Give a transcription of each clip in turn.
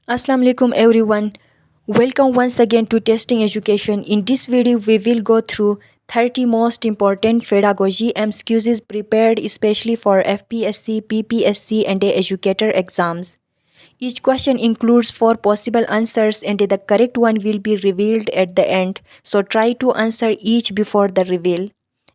Assalamu alaikum everyone. Welcome once again to Testing Education. In this video, we will go through 30 most important pedagogy MCQs prepared especially for FPSC, PPSC and educator exams. Each question includes 4 possible answers and the correct one will be revealed at the end. So try to answer each before the reveal.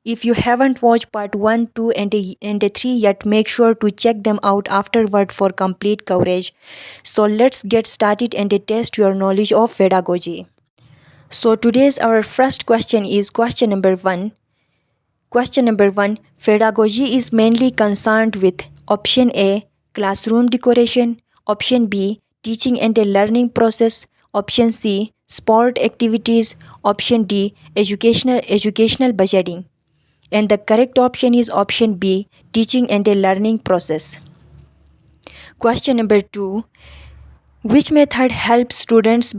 If you haven't watched part 1, 2 and 3 yet, make sure to check them out afterward for complete coverage. So let's get started and test your knowledge of pedagogy. So today's our first question is question number 1. Question number 1. Pedagogy is mainly concerned with option A. Classroom decoration, option B. Teaching and learning process, option C. Sport activities, option D. Educational budgeting. And the correct option is option B. Teaching and learning process. Question number 2. Which method helps students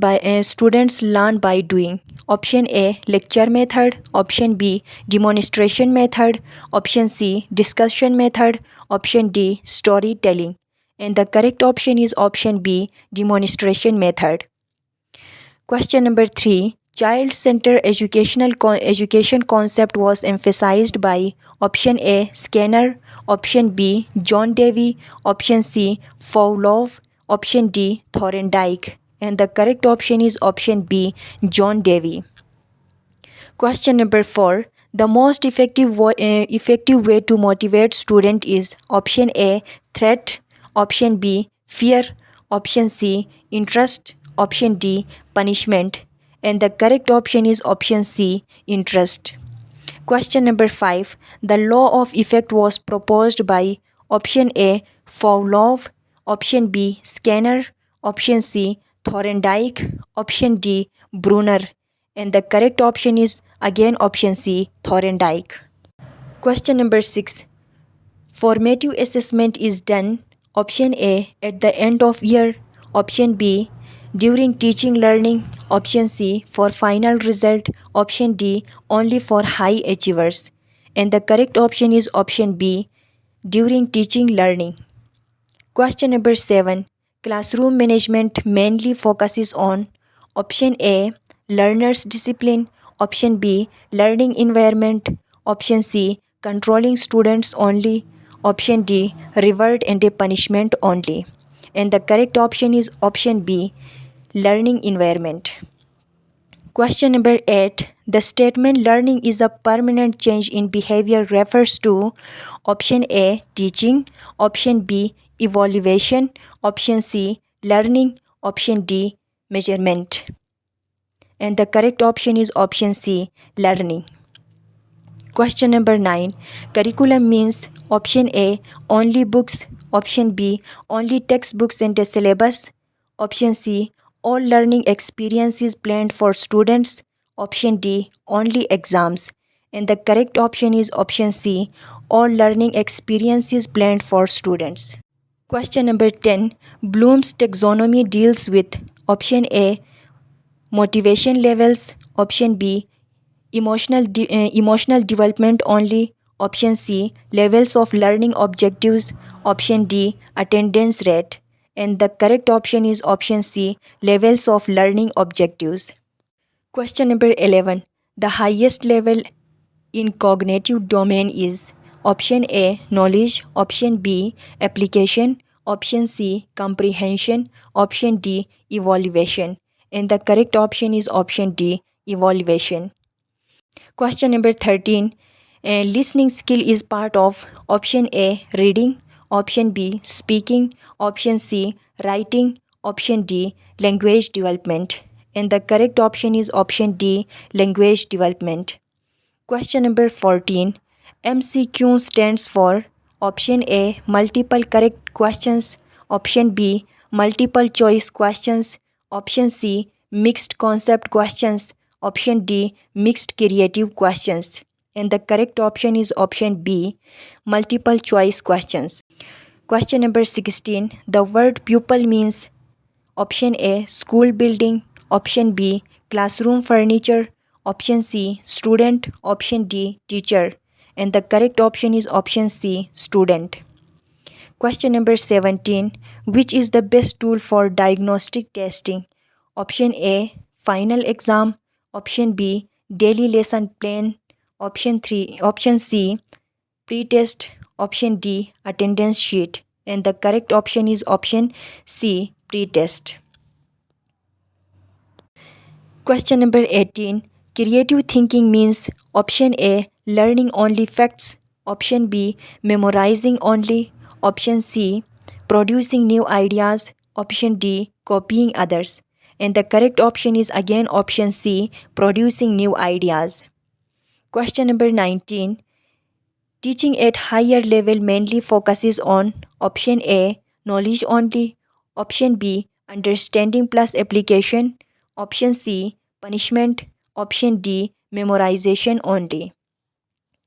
learn by doing? Option A. Lecture method, option B. Demonstration method, option C. Discussion method, option D. Storytelling. And the correct option is option B. Demonstration method. Question number 3. Child-centered education concept was emphasized by option A. Skinner, option B. John Dewey, option C. Fowlov, option D. Thorndike. And the correct option is option B. John Dewey. Question number 4. The most effective way to motivate student is option A. Threat, option B. Fear, option C. Interest, option D. Punishment. And the correct option is option C. Interest. Question number 5. The law of effect was proposed by option A. Fowlov, option B. Skinner, option C. Thorndike, option D. Brunner. And the correct option is again option C. Thorndike. Question number 6. Formative assessment is done option A. At the end of year, option B. During teaching learning, option C. For final result, option D. Only for high achievers. And the correct option is option B. During teaching learning. Question number 7. Classroom management mainly focuses on option A. Learners' discipline, option B. Learning environment, option C. Controlling students only, option D. Reward and punishment only. And the correct option is option B. Learning environment. Question number 8. The statement learning is a permanent change in behavior refers to option A. Teaching, option B. Evaluation, option C. Learning, option D. Measurement. And the correct option is option C. Learning. Question number 9. Curriculum means option A. Only books, option B. Only textbooks and syllabus, option C. All learning experiences planned for students, option D. Only exams. And the correct option is option C. All learning experiences planned for students. Question number 10. Bloom's taxonomy deals with option A. Motivation levels, option B. Emotional development only, option C. Levels of learning objectives, option D. Attendance rate. And the correct option is option C. Levels of learning objectives. Question number 11. The highest level in cognitive domain is option A. Knowledge, option B. Application, option C. Comprehension, option D. Evaluation. And the correct option is option D. Evaluation. Question number 13. Listening skill is part of option A. Reading, option B. Speaking, option C. Writing, option D. Language development. And the correct option is option D. Language development. Question number 14. MCQ stands for option A. Multiple correct questions, option B. Multiple choice questions, option C. Mixed concept questions, option D. Mixed creative questions. And the correct option is option B. Multiple choice questions. Question number 16. The word pupil means option A. School building, option B. Classroom furniture, option C. Student, option D. Teacher. And the correct option is option C. Student. Question number 17. Which is the best tool for diagnostic testing? Option A, final exam. Option B, daily lesson plan. Option C, pre-test. Option D, attendance sheet. And the correct option is option C, pre-test. Question number 18. Creative thinking means option A, learning only facts. Option B, memorizing only. Option C, producing new ideas. Option D, copying others. And the correct option is again option C, producing new ideas. Question number 19. Teaching at higher level mainly focuses on option A, knowledge only. Option B, understanding plus application. Option C, punishment. Option D, memorization only.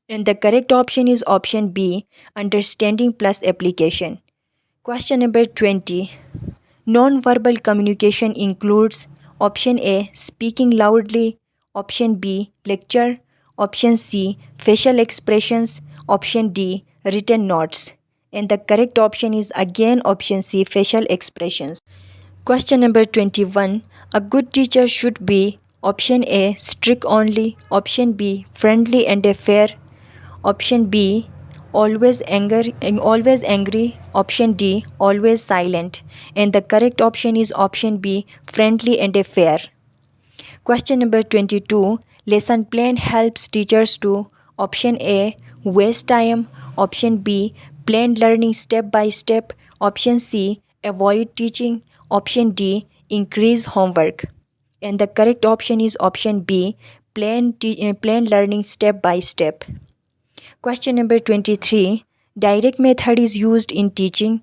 And the correct option is option B, understanding plus application. Question number 20. Non-verbal communication includes option A, speaking loudly. Option B, lecture. Option C, facial expressions. Option D, written notes. And the correct option is again option C, facial expressions. Question number 21. A good teacher should be option A, strict only. Option B, friendly and fair. Option B, always angry. Option D, always silent. And the correct option is option B, friendly and fair. Question number 22. Lesson plan helps teachers to option A, waste time. Option B, plan learning step by step. Option C, avoid teaching. Option D, increase homework. And the correct option is option B, plan learning step by step. Question number 23. Direct method is used in teaching.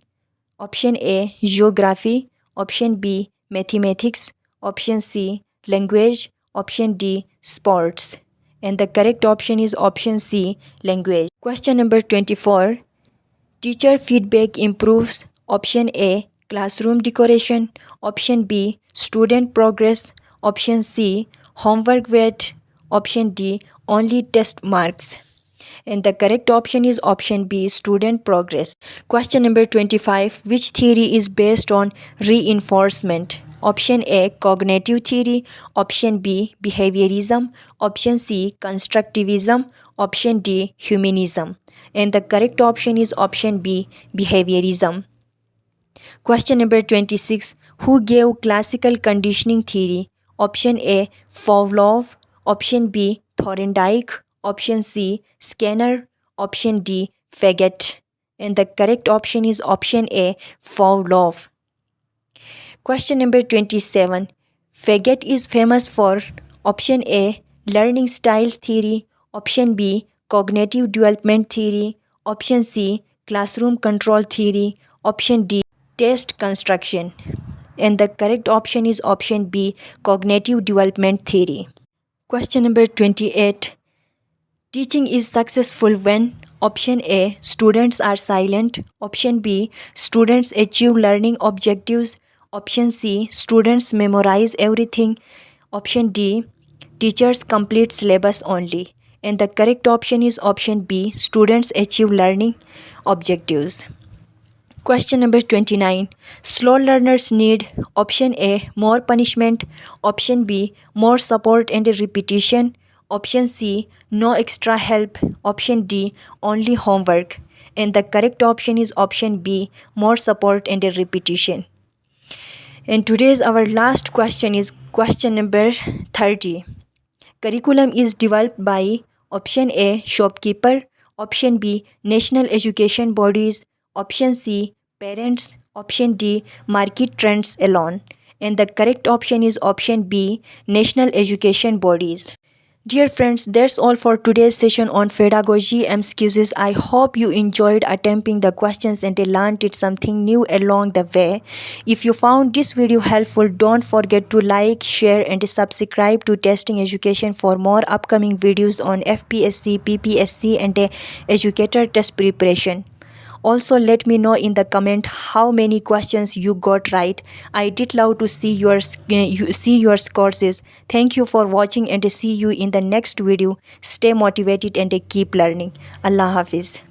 Option A, geography. Option B, mathematics. Option C, language. Option D, sports. And the correct option is option C, language. Question number 24. Teacher feedback improves. Option A, classroom decoration. Option B, student progress. Option C, homework weight. Option D, only test marks. And the correct option is option B, student progress. Question number 25. Which theory is based on reinforcement? Option A, cognitive theory. Option B, behaviorism. Option C, constructivism. Option D, humanism. And the correct option is option B, behaviorism. Question number 26. Who gave classical conditioning theory? Option A, Pavlov. Option B, Thorndike. Option C, Skinner. Option D, Faget. And the correct option is option A, Pavlov. Question number 27. Faget is famous for option A, learning styles theory. Option B, cognitive development theory. Option C, classroom control theory. Option D, test construction. And the correct option is option B, cognitive development theory. Question number 28. Teaching is successful when option A, students are silent. Option B, students achieve learning objectives. Option C, students memorize everything. Option D, teachers complete syllabus only. And the correct option is option B, students achieve learning objectives. Question number 29. Slow learners need option A, more punishment. Option B, more support and repetition. Option C, no extra help. Option D, only homework. And the correct option is option B, more support and repetition. And today's our last question is question number 30. Curriculum is developed by option A, shopkeeper. Option B, national education bodies. Option C, parents. Option D, market trends alone. And the correct option is option B, national education bodies. Dear friends, that's all for today's session on Pedagogy MCQs. I hope you enjoyed attempting the questions and learned it something new along the way. If you found this video helpful, don't forget to like, share and subscribe to Testing Education for more upcoming videos on FPSC, PPSC and educator test preparation. Also, let me know in the comment how many questions you got right. I did love to see your scores. Thank you for watching and see you in the next video. Stay motivated and keep learning. Allah Hafiz.